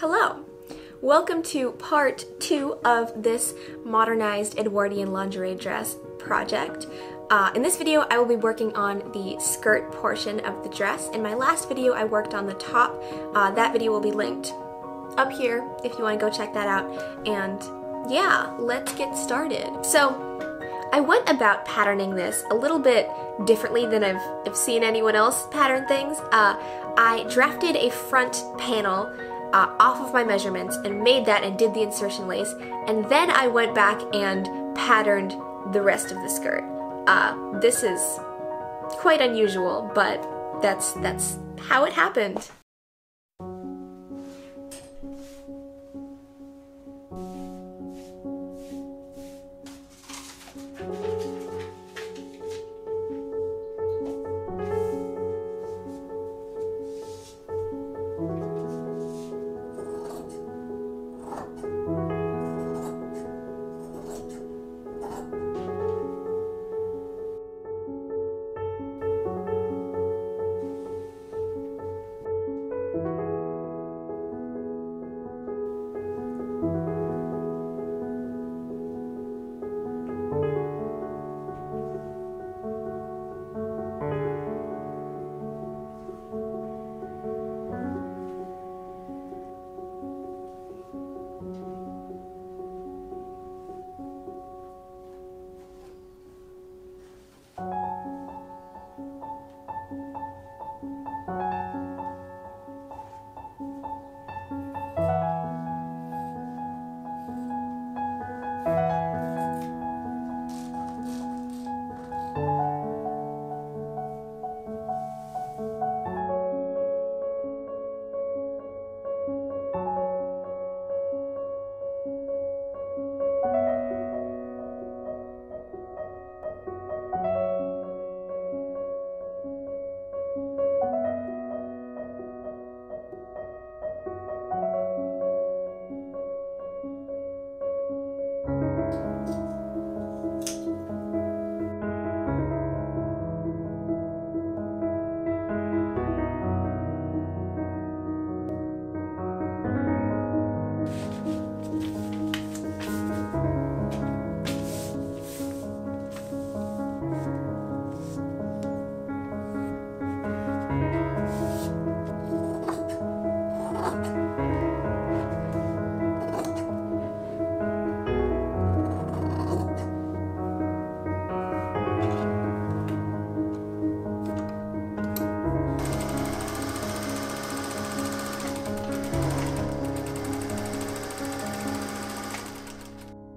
Hello! Welcome to part 2 of this modernized Edwardian lingerie dress project. In this video I will be working on the skirt portion of the dress. In my last video I worked on the top. That video will be linked up here if you want to go check that out. And yeah, let's get started. So I went about patterning this a little bit differently than I've seen anyone else pattern things. I drafted a front panel off of my measurements and made that and did the insertion lace, and then I went back and patterned the rest of the skirt. This is quite unusual, but that's how it happened.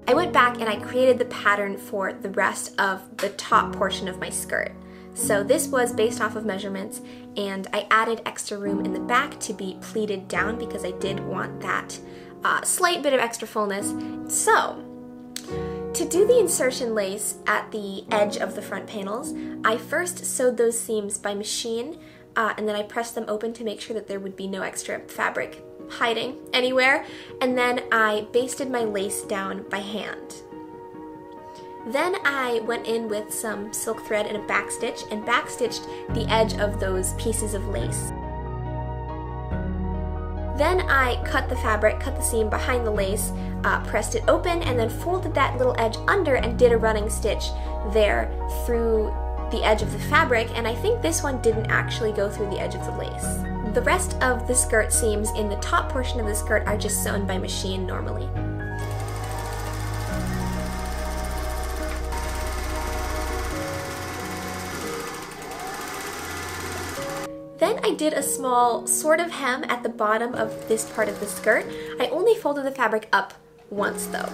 I went back and I created the pattern for the rest of the top portion of my skirt. So this was based off of measurements, and I added extra room in the back to be pleated down because I did want that slight bit of extra fullness. So to do the insertion lace at the edge of the front panels, I first sewed those seams by machine, and then I pressed them open to make sure that there would be no extra fabric hiding anywhere, and then I basted my lace down by hand. Then I went in with some silk thread and a backstitch and backstitched the edge of those pieces of lace. Then I cut the fabric, cut the seam behind the lace, pressed it open, and then folded that little edge under and did a running stitch there through the edge of the fabric, and I think this one didn't actually go through the edge of the lace. The rest of the skirt seams in the top portion of the skirt are just sewn by machine normally. Then I did a small sort of hem at the bottom of this part of the skirt. I only folded the fabric up once though.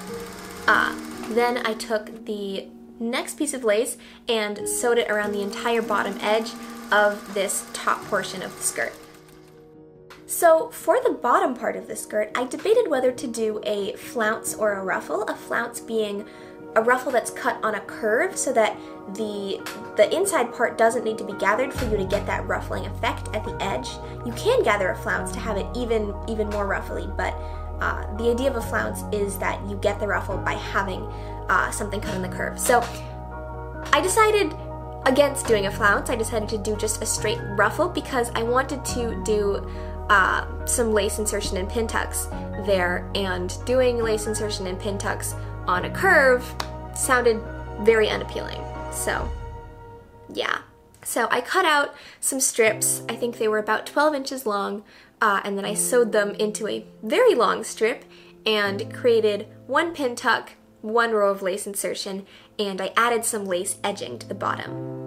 Then I took the next piece of lace and sewed it around the entire bottom edge of this top portion of the skirt. So for the bottom part of the skirt, I debated whether to do a flounce or a ruffle, a flounce being a ruffle that's cut on a curve so that the inside part doesn't need to be gathered for you to get that ruffling effect at the edge. You can gather a flounce to have it even more ruffly, but the idea of a flounce is that you get the ruffle by having something cut on the curve. So I decided against doing a flounce. I decided to do just a straight ruffle because I wanted to do some lace insertion and pin tucks there, and doing lace insertion and pin tucks on a curve sounded very unappealing. So yeah. So I cut out some strips. I think they were about 12 inches long, and then I sewed them into a very long strip and created one pin tuck, one row of lace insertion, and I added some lace edging to the bottom.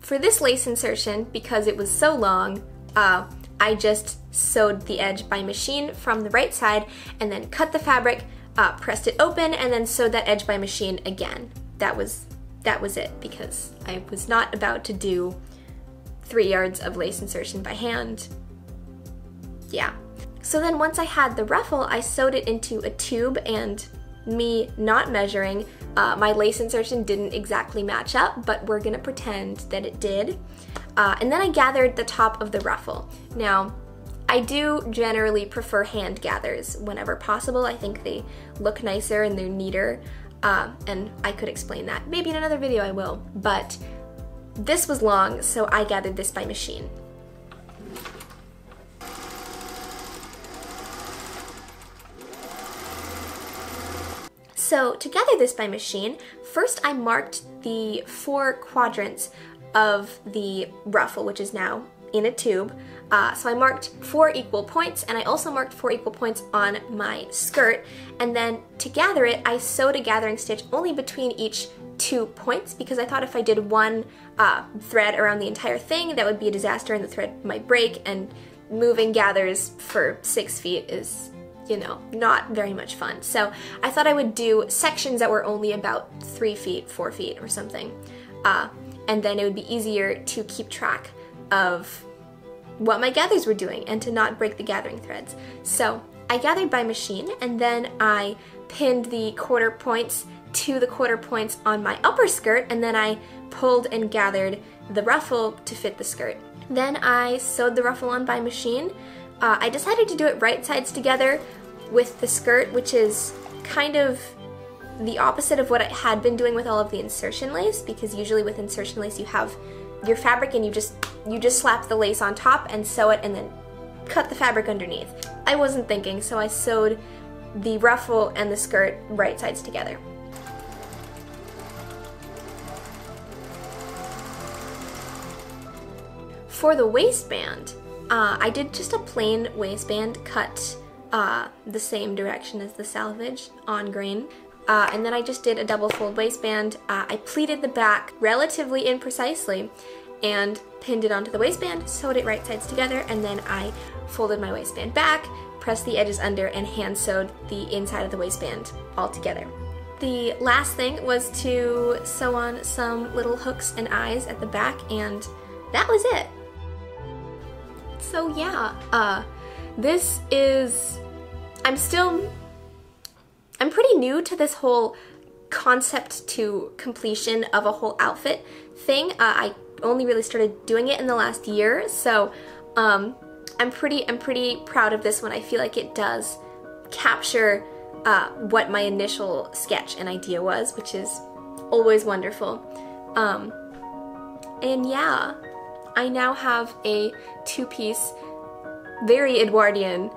For this lace insertion, because it was so long, I just sewed the edge by machine from the right side and then cut the fabric, pressed it open, and then sewed that edge by machine again. That was it, because I was not about to do 3 yards of lace insertion by hand. Yeah. So then once I had the ruffle, I sewed it into a tube, and me not measuring, my lace insertion didn't exactly match up, but we're gonna pretend that it did. And then I gathered the top of the ruffle. Now, I do generally prefer hand gathers whenever possible. I think they look nicer and they're neater, and I could explain that. Maybe in another video I will, but this was long, so I gathered this by machine. So to gather this by machine, first I marked the 4 quadrants of the ruffle, which is now in a tube. So I marked 4 equal points, and I also marked 4 equal points on my skirt. And then to gather it, I sewed a gathering stitch only between each 2 points, because I thought if I did one thread around the entire thing, that would be a disaster and the thread might break, and moving gathers for 6 feet is, you know, not very much fun. So I thought I would do sections that were only about 3 feet, 4 feet or something. And then it would be easier to keep track of what my gathers were doing and to not break the gathering threads. So I gathered by machine, and then I pinned the quarter points to the quarter points on my upper skirt, and then I pulled and gathered the ruffle to fit the skirt. Then I sewed the ruffle on by machine. I decided to do it right sides together with the skirt, which is kind of the opposite of what I had been doing with all of the insertion lace, because usually with insertion lace you have your fabric and you just slap the lace on top and sew it and then cut the fabric underneath. I wasn't thinking, so I sewed the ruffle and the skirt right sides together. For the waistband, I did just a plain waistband cut the same direction as the selvage on grain. And then I just did a double fold waistband. I pleated the back relatively imprecisely and pinned it onto the waistband, sewed it right sides together, and then I folded my waistband back, pressed the edges under, and hand sewed the inside of the waistband all together. The last thing was to sew on some little hooks and eyes at the back, and that was it. So yeah, this is, I'm pretty new to this whole concept to completion of a whole outfit thing. I only really started doing it in the last year, so I'm pretty proud of this one. I feel like it does capture what my initial sketch and idea was, which is always wonderful. And yeah, I now have a 2-piece, very Edwardian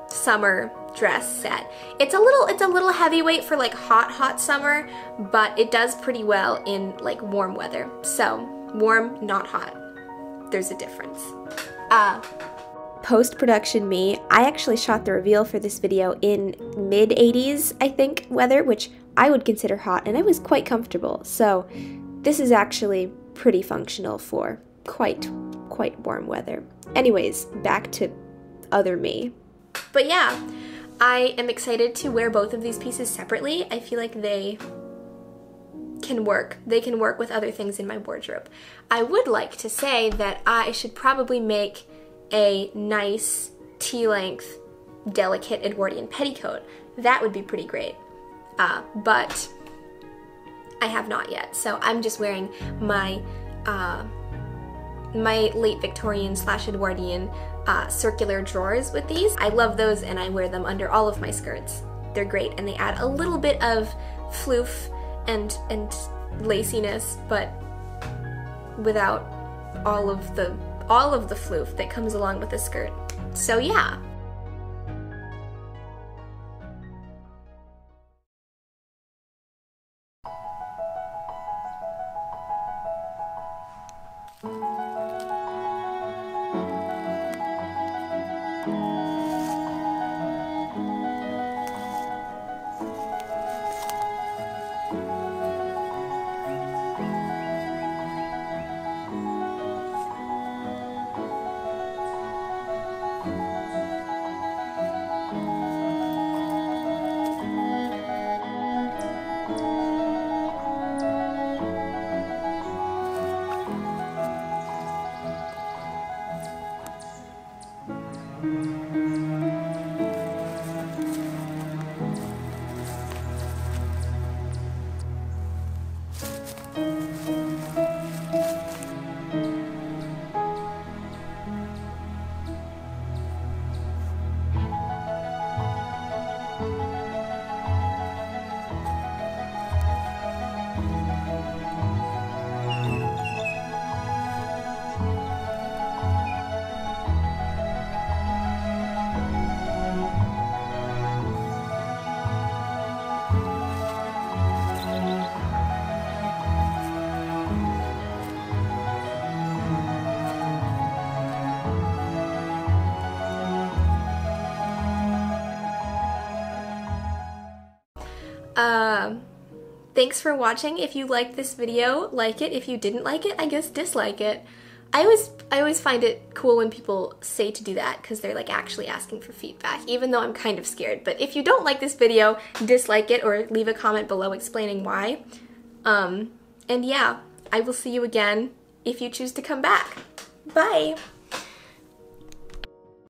summer dress set. It's a little heavyweight for like hot summer, but it does pretty well in like warm weather. So warm, not hot. There's a difference. post-production me, I actually shot the reveal for this video in mid-80s, I think, weather, which I would consider hot, and I was quite comfortable. So this is actually pretty functional for quite warm weather. Anyways, back to other me. But yeah, I am excited to wear both of these pieces separately. I feel like they can work. They can work with other things in my wardrobe. I would like to say that I should probably make a nice tea-length, delicate Edwardian petticoat. That would be pretty great. But I have not yet. So I'm just wearing my my late Victorian / Edwardian circular drawers with these. I love those, and I wear them under all of my skirts. They're great, and they add a little bit of floof and laciness, but without all of the floof that comes along with a skirt. So yeah. Thanks for watching. If you liked this video, like it. If you didn't like it, I guess dislike it. I always find it cool when people say to do that, because they're like actually asking for feedback, even though I'm kind of scared. But if you don't like this video, dislike it or leave a comment below explaining why. And yeah, I will see you again if you choose to come back. Bye!